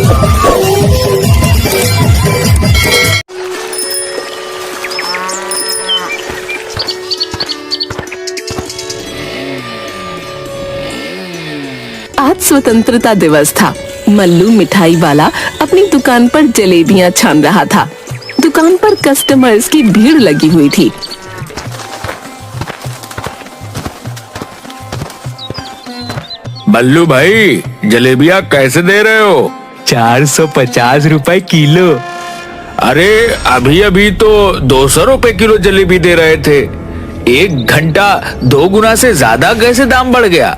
आज स्वतंत्रता दिवस था। मल्लू मिठाई वाला अपनी दुकान पर जलेबियां छान रहा था। दुकान पर कस्टमर्स की भीड़ लगी हुई थी। मल्लू भाई, जलेबियां कैसे दे रहे हो? 450 रुपए किलो। अरे अभी अभी तो 200 रुपए किलो जलेबी दे रहे थे। 1 घंटा 2 गुना से ज्यादा कैसे दाम बढ़ गया?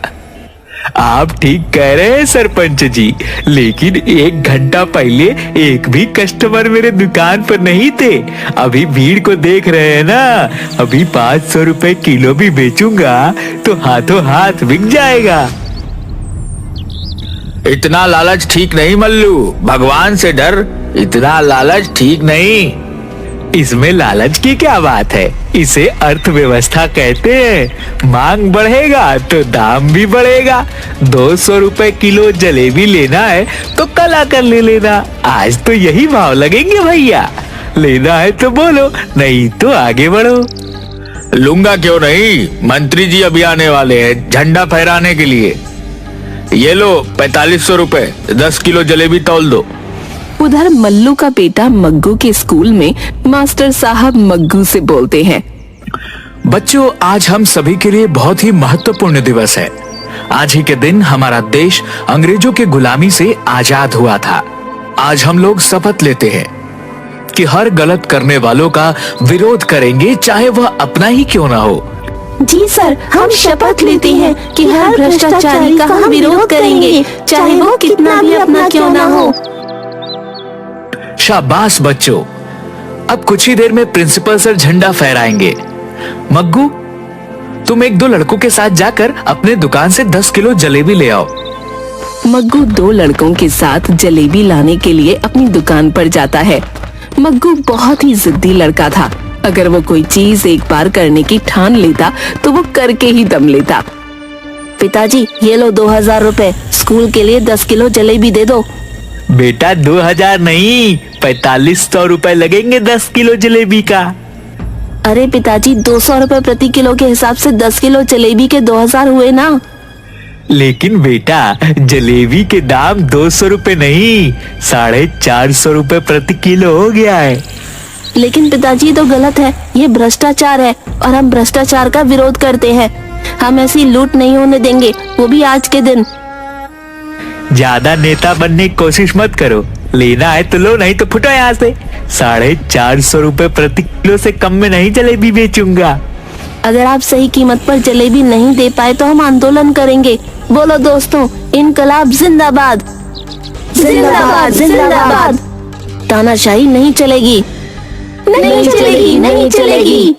आप ठीक कह रहे हैं सरपंच जी, लेकिन 1 घंटा पहले एक भी कस्टमर मेरे दुकान पर नहीं थे। अभी भीड़ को देख रहे हैं ना, अभी 500 रुपए किलो भी बेचूंगा तो हाथों हाथ बिक जाएगा। इतना लालच ठीक नहीं मल्लू, भगवान से डर। इतना लालच ठीक नहीं। इसमें लालच की क्या बात है? इसे अर्थव्यवस्था कहते हैं। मांग बढ़ेगा तो दाम भी बढ़ेगा। 200 रुपए किलो जलेबी लेना है तो कल आकर ले लेना। आज तो यही भाव लगेंगे भैया। लेना है तो बोलो, नहीं तो आगे बढ़ो। लूंगा क्यों नहीं, मंत्री जी अभी आने वाले हैं झंडा फहराने के लिए। ये लो 4500 रुपए, 10 किलो जलेबी तौल दो। उधर मल्लू का बेटा मग्गू के स्कूल में मास्टर साहब मग्गू से बोलते हैं, बच्चों, आज हम सभी के लिए बहुत ही महत्वपूर्ण दिवस है। आज ही के दिन हमारा देश अंग्रेजों के गुलामी से आजाद हुआ था। आज हम लोग शपथ लेते हैं कि हर गलत करने वालों का विरोध करेंगे, चाहे वह अपना ही क्यों ना हो। जी सर, हम शपथ लेते हैं कि हर भ्रष्टाचारी का हम विरोध करेंगे, चाहे वो कितना भी अपना क्यों ना हो। शाबाश बच्चों, अब कुछ ही देर में प्रिंसिपल सर झंडा फहराएंगे। मग्गू, तुम 1-2 लड़कों के साथ जाकर अपने दुकान से 10 किलो जलेबी ले आओ। मग्गू 2 लड़कों के साथ जलेबी लाने के लिए अपनी दुकान पर जाता है। मग्गू बहुत ही जिद्दी लड़का था। अगर वो कोई चीज एक बार करने की ठान लेता तो वो करके ही दम लेता। पिताजी, ये लो 2000 रुपए, स्कूल के लिए 10 किलो जलेबी दे दो। बेटा 2000 नहीं, 4500 रुपए लगेंगे 10 किलो जलेबी का। अरे पिताजी, 200 रुपए प्रति किलो के हिसाब से 10 किलो जलेबी के 2000 हुए ना। लेकिन बेटा, जलेबी के दाम 200 रुपए नहीं, 450 रुपए प्रति किलो हो गया है। लेकिन पिताजी, ये तो गलत है, ये भ्रष्टाचार है और हम भ्रष्टाचार का विरोध करते हैं। हम ऐसी लूट नहीं होने देंगे, वो भी आज के दिन। ज्यादा नेता बनने की कोशिश मत करो। लेना है तो लो, नहीं तो फुटो यहाँ से। 450 रुपए प्रति किलो से कम में नहीं जलेबी बेचूंगा। अगर आप सही कीमत पर जलेबी नहीं दे पाए तो हम आंदोलन करेंगे। बोलो दोस्तों, इनकलाब जिंदाबाद, जिंदाबाद, जिंदाबाद। तानाशाही नहीं चलेगी, नहीं चलेगी, नहीं चलेगी।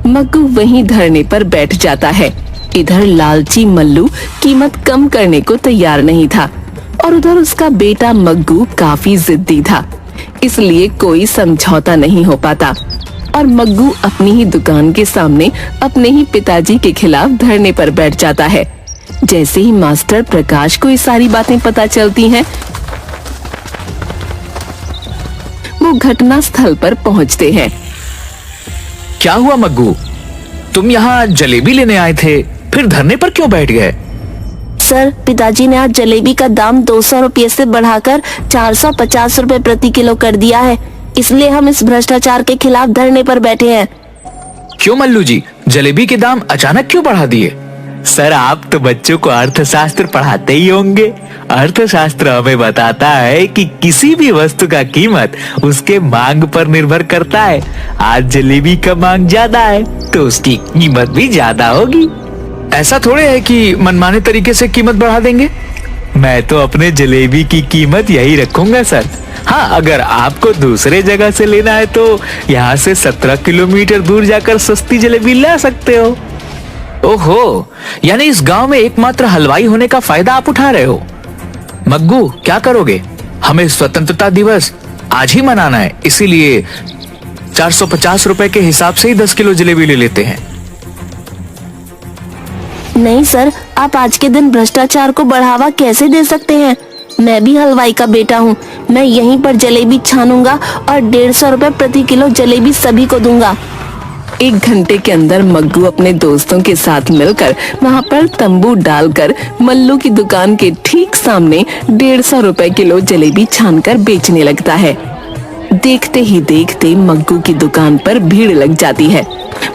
मग्गू वहीं धरने पर बैठ जाता है। इधर लालची मल्लू कीमत कम करने को तैयार नहीं था और उधर उसका बेटा मग्गू काफी जिद्दी था, इसलिए कोई समझौता नहीं हो पाता और मग्गू अपनी ही दुकान के सामने अपने ही पिताजी के खिलाफ धरने पर बैठ जाता है। जैसे ही मास्टर प्रकाश को ये सारी बातें पता चलती हैं, वो घटना स्थल पर पहुंचते हैं। क्या हुआ मग्गू, तुम यहाँ जलेबी लेने आए थे, फिर धरने पर क्यों बैठ गए? सर, पिताजी ने आज जलेबी का दाम 200 रुपये से बढ़ाकर 450 रुपए प्रति किलो कर दिया है, इसलिए हम इस भ्रष्टाचार के खिलाफ धरने पर बैठे हैं। क्यों मल्लू जी, जलेबी के दाम अचानक क्यों बढ़ा दिए? सर, आप तो बच्चों को अर्थशास्त्र पढ़ाते ही होंगे। अर्थशास्त्र हमें बताता है कि किसी भी वस्तु का कीमत उसके मांग पर निर्भर करता है। आज जलेबी का मांग ज्यादा है तो उसकी कीमत भी ज्यादा होगी। ऐसा थोड़े है कि मनमाने तरीके से कीमत बढ़ा देंगे। मैं तो अपने जलेबी की कीमत यही रखूंगा सर। हाँ, अगर आपको दूसरे जगह से लेना है तो यहाँ से 17 किलोमीटर दूर जाकर सस्ती जलेबी ला सकते हो। ओहो, यानी इस गांव में एकमात्र हलवाई होने का फायदा आप उठा रहे हो। मग्गू, क्या करोगे? हमें स्वतंत्रता दिवस आज ही मनाना है, इसीलिए 450 रुपए के हिसाब से ही 10 किलो जलेबी ले लेते हैं। नहीं सर, आप आज के दिन भ्रष्टाचार को बढ़ावा कैसे दे सकते हैं? मैं भी हलवाई का बेटा हूँ। मैं यहीं पर जलेबी छानूंगा और 150 रुपए प्रति किलो जलेबी सभी को दूंगा। 1 घंटे के अंदर मग्गू अपने दोस्तों के साथ मिलकर वहाँ पर तंबू डालकर मल्लू की दुकान के ठीक सामने 150 रुपए किलो जलेबी छानकर बेचने लगता है। देखते ही देखते मग्गू की दुकान पर भीड़ लग जाती है।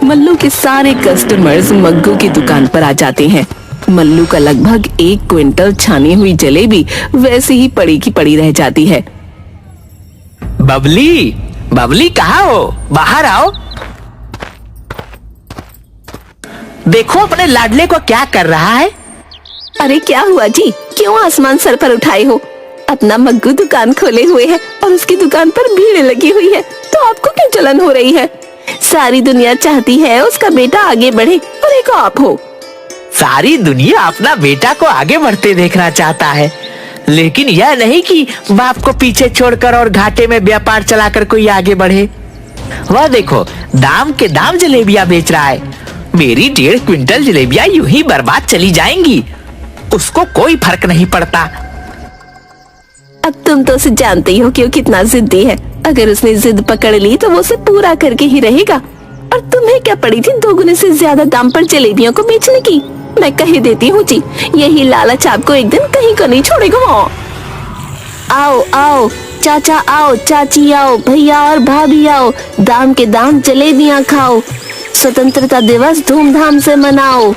मल्लू के सारे कस्टमर्स मग्गू की दुकान पर आ जाते हैं। मल्लू का लगभग 1 क्विंटल छानी हुई जलेबी वैसे ही पड़ी की पड़ी रह जाती है। बबली, बबली कहाँ हो? बाहर आओ। देखो अपने लाडले को क्या कर रहा है। अरे क्या हुआ जी, क्यों आसमान सर पर उठाए हो? अपना मग्गू दुकान खोले हुए है और उसकी दुकान पर भीड़ लगी हुई है, तो आपको क्यों जलन हो रही है? सारी दुनिया चाहती है उसका बेटा आगे बढ़े और एक आप हो। सारी दुनिया अपना बेटा को आगे बढ़ते देखना चाहता है, लेकिन यह नहीं कि बाप को पीछे छोड़कर और घाटे में व्यापार चलाकर कोई आगे बढ़े। वह देखो दाम के दाम जलेबियां बेच रहा है। मेरी 1.5 क्विंटल जलेबियां यूं ही बर्बाद चली जाएंगी, उसको कोई फर्क नहीं पड़ता। अब तुम तो उसे जानते ही हो कि वो कितना जिद्दी है। अगर उसने जिद पकड़ ली तो वो उसे पूरा करके ही रहेगा। और तुम्हें क्या पड़ी थी 2 गुने से ज्यादा दाम पर जलेबियों को बेचने की? मैं कह देती हूँ जी, यही लालच आपको एक दिन कहीं को नहीं छोड़ेगा। आओ आओ चाचा आओ, चाची आओ, भैया और भाभी आओ, दाम के दाम जलेबियाँ खाओ, स्वतंत्रता दिवस धूमधाम से मनाओ।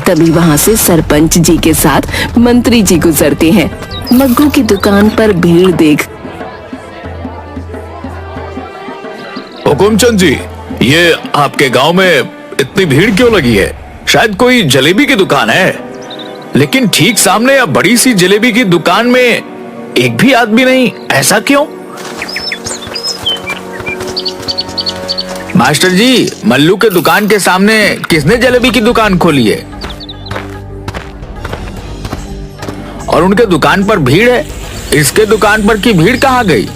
तभी वहाँ से सरपंच जी के साथ मंत्री जी गुजरते हैं। मग्गू की दुकान पर भीड़ देख हुकुमचंद जी, ये आपके गांव में इतनी भीड़ क्यों लगी है? शायद कोई जलेबी की दुकान है। लेकिन ठीक सामने या बड़ी सी जलेबी की दुकान में एक भी आदमी नहीं, ऐसा क्यों? मास्टर जी, मल्लू के दुकान के सामने किसने जलेबी की दुकान खोली है? और उनके दुकान पर भीड़ है, इसके दुकान पर की भीड़ कहाँ गई?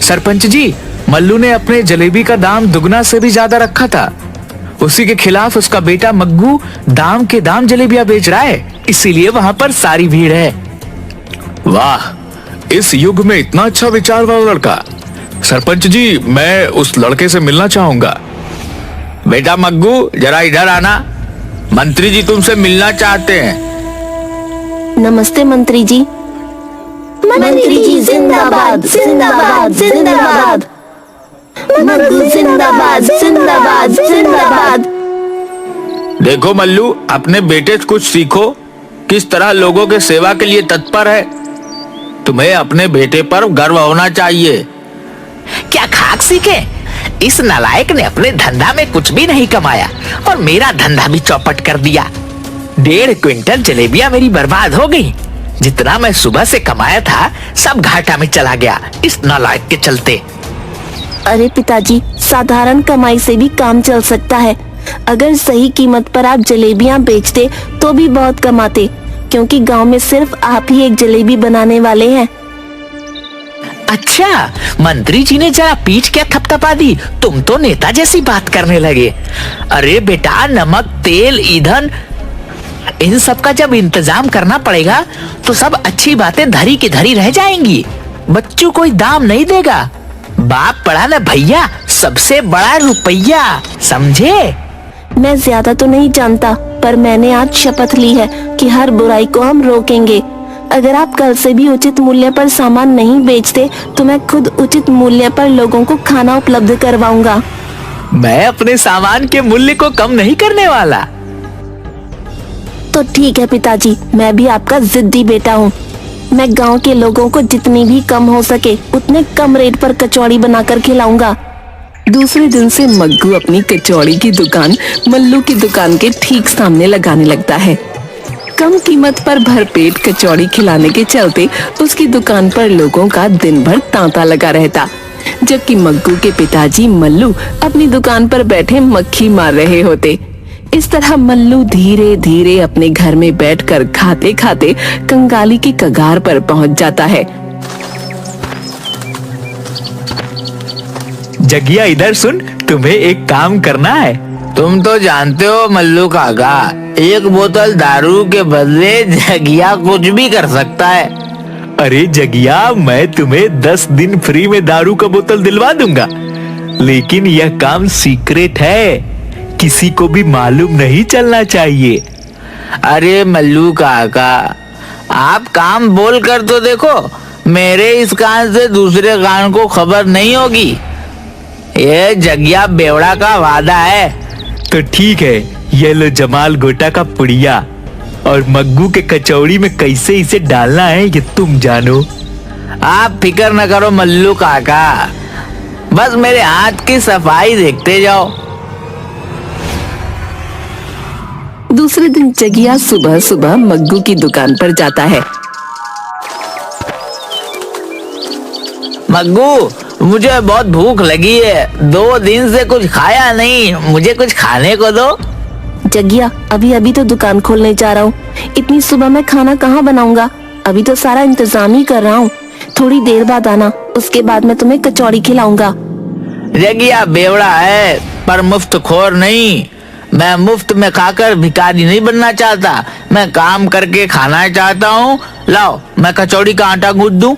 सरपंच जी, मल्लू ने अपने जलेबी का दाम दुगना से भी ज्यादा रखा था। उसी के खिलाफ उसका बेटा मग्गू दाम के दाम जलेबियां बेच रहा है, इसीलिए वहाँ पर सारी भीड़ है। वाह, इस युग में इतना अच्छा विचार वाला लड़का। सरपंच जी, मैं उस लड़के से मिलना चाहूंगा। बेटा मग्गू, जरा इधर आना, मंत्री जी तुमसे मिलना चाहते हैं। नमस्ते मंत्री जी। मंत्री जी जिंदाबाद जिंदाबाद जिंदाबाद। मग्गू जिंदाबाद जिंदाबाद जिंदाबाद। देखो मल्लू, अपने बेटे से कुछ सीखो, किस तरह लोगों के सेवा के लिए तत्पर है। तुम्हें अपने बेटे पर गर्व होना चाहिए। क्या खाक सीखे? इस नालायक ने अपने धंधा में कुछ भी नहीं कमाया और मेरा धंधा भी चौपट कर दिया। 1.5 क्विंटल जलेबियां मेरी बर्बाद हो गई। जितना मैं सुबह से कमाया था सब घाटा में चला गया इस नालायक के चलते। अरे पिताजी, साधारण कमाई से भी काम चल सकता है। अगर सही कीमत पर आप जलेबियां बेचते तो भी बहुत कमाते, क्योंकि गांव में सिर्फ आप ही एक जलेबी बनाने वाले हैं। अच्छा, मंत्री जी ने जरा पीठ क्या थपथपा दी, तुम तो नेता जैसी बात करने लगे। अरे बेटा, नमक, तेल, ईंधन, इन सब का जब इंतजाम करना पड़ेगा तो सब अच्छी बातें धरी की धरी रह जाएंगी। बच्चों कोई दाम नहीं देगा। बाप पड़ा ना भैया, सबसे बड़ा रुपया, समझे? मैं ज्यादा तो नहीं जानता, पर मैंने आज शपथ ली है कि हर बुराई को हम रोकेंगे। अगर आप कल से भी उचित मूल्य पर सामान नहीं बेचते तो मैं खुद उचित मूल्य पर लोगों को खाना उपलब्ध करवाऊंगा। मैं अपने सामान के मूल्य को कम नहीं करने वाला। तो ठीक है पिताजी, मैं भी आपका जिद्दी बेटा हूँ। मैं गांव के लोगों को जितनी भी कम हो सके उतने कम रेट पर कचौड़ी बनाकर खिलाऊंगा। दूसरे दिन से मग्गू अपनी कचौड़ी की दुकान मल्लू की दुकान के ठीक सामने लगाने लगता है। कम कीमत पर भरपेट कचौड़ी खिलाने के चलते उसकी दुकान पर लोगों का दिन भर तांता लगा रहता, जबकि मग्गू के पिताजी मल्लू अपनी दुकान पर बैठे मक्खी मार रहे होते। इस तरह मल्लू धीरे धीरे अपने घर में बैठकर खाते खाते कंगाली की कगार पर पहुंच जाता है। जगिया, इधर सुन, तुम्हें एक काम करना है। तुम तो जानते हो मल्लू काका, एक बोतल दारू के बदले जगिया कुछ भी कर सकता है। अरे जगिया, मैं तुम्हें 10 दिन फ्री में दारू का बोतल दिलवा दूंगा, लेकिन यह काम सीक्रेट है, किसी को भी मालूम नहीं चलना चाहिए। अरे मल्लू काका, आप काम बोल कर तो देखो, मेरे इस कान से दूसरे कान को खबर नहीं होगी। ये जगिया बेवड़ा का वादा है। तो ठीक है, ये लो जमाल गोटा का पुड़िया, और मग्गू के कचौड़ी में कैसे इसे डालना है ये तुम जानो। आप फिक्र न करो मल्लू काका, बस मेरे हाथ की सफाई देखते जाओ। दूसरे दिन जगिया सुबह सुबह मग्गू की दुकान पर जाता है। मग्गू, मुझे बहुत भूख लगी है, 2 दिन से कुछ खाया नहीं, मुझे कुछ खाने को दो। जगिया, अभी अभी तो दुकान खोलने जा रहा हूँ, इतनी सुबह मैं खाना कहाँ बनाऊंगा, अभी तो सारा इंतजाम ही कर रहा हूँ। थोड़ी देर बाद आना, उसके बाद मैं तुम्हें कचौड़ी खिलाऊंगा। जगिया बेवड़ा है पर मुफ्त खोर नहीं। मैं मुफ्त में खाकर भिखारी नहीं बनना चाहता, मैं काम करके खाना चाहता हूँ। लाओ, मैं कचौड़ी का आटा गूंथ दूं।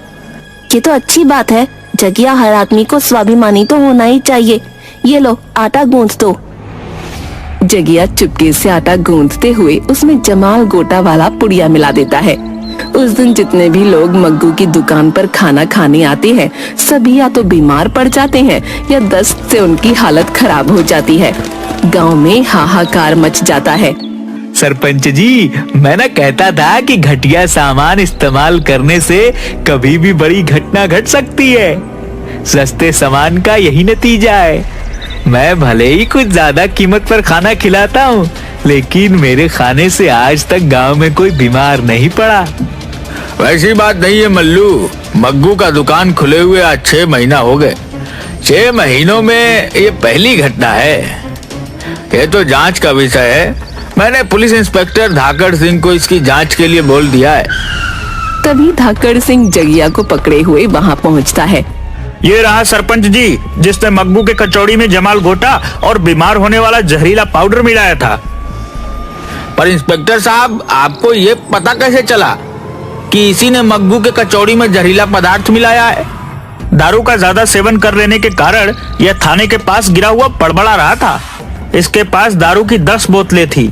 ये तो अच्छी बात है जगिया, हर आदमी को स्वाभिमानी तो होना ही चाहिए। ये लो, आटा गूंथ दो। जगिया चुपके से आटा गूंथते हुए उसमें जमाल गोटा वाला पुड़िया मिला देता है। उस दिन जितने भी लोग मग्गू की दुकान पर खाना खाने आते हैं, सभी या तो बीमार पड़ जाते हैं या दस्त से उनकी हालत खराब हो जाती है। गांव में हाहाकार मच जाता है। सरपंच जी, मैं ना कहता था कि घटिया सामान इस्तेमाल करने से कभी भी बड़ी घटना घट सकती है। सस्ते सामान का यही नतीजा है। मैं भले ही कुछ ज्यादा कीमत पर खाना खिलाता हूँ, लेकिन मेरे खाने से आज तक गांव में कोई बीमार नहीं पड़ा। वैसी बात नहीं है मल्लू, मग्गू का दुकान खुले हुए आज 6 महीना हो गए। 6 महीनों में ये पहली घटना है। ये तो जांच का विषय है। मैंने पुलिस इंस्पेक्टर धाकड़ सिंह को इसकी जांच के लिए बोल दिया है। तभी धाकड़ सिंह जगिया को पकड़े हुए वहाँ पहुँचता है। ये रहा सरपंच जी, जिसने मग्गू के कचौड़ी में जमाल गोटा और बीमार होने वाला जहरीला पाउडर मिलाया था। पर इंस्पेक्टर साहब, आपको ये पता कैसे चला कि इसी ने मग्गू के कचौड़ी में जहरीला पदार्थ मिलाया है? दारू का ज्यादा सेवन कर लेने के कारण यह थाने के पास गिरा हुआ बड़बड़ा रहा था। इसके पास दारू की 10 बोतलें थी।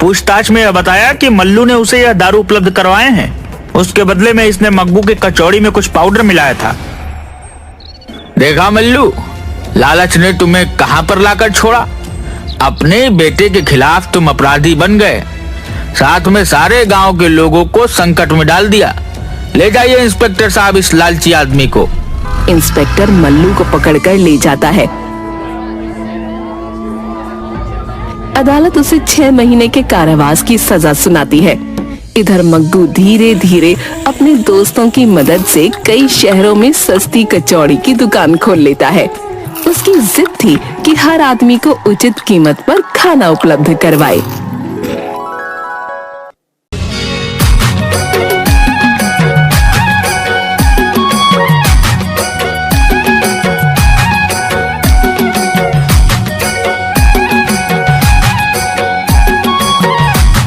पूछताछ में यह बताया कि मल्लू ने उसे यह दारू उपलब्ध करवाए हैं। उसके बदले में इसने मग्गू के कचौड़ी में कुछ पाउडर मिलाया था। देखा मल्लू, लालच ने तुम्हें कहां पर लाकर छोड़ा। अपने बेटे के खिलाफ तुम अपराधी बन गए, साथ में सारे गांव के लोगों को संकट में डाल दिया। ले जाइए इंस्पेक्टर साहब इस लालची आदमी को। इंस्पेक्टर मल्लू को पकड़कर ले जाता है। अदालत उसे 6 महीने के कारावास की सजा सुनाती है। इधर मग्गू धीरे धीरे अपने दोस्तों की मदद से कई शहरों में सस्ती कचौड़ी की दुकान खोल लेता है। उसकी जिद थी कि हर आदमी को उचित कीमत पर खाना उपलब्ध करवाए।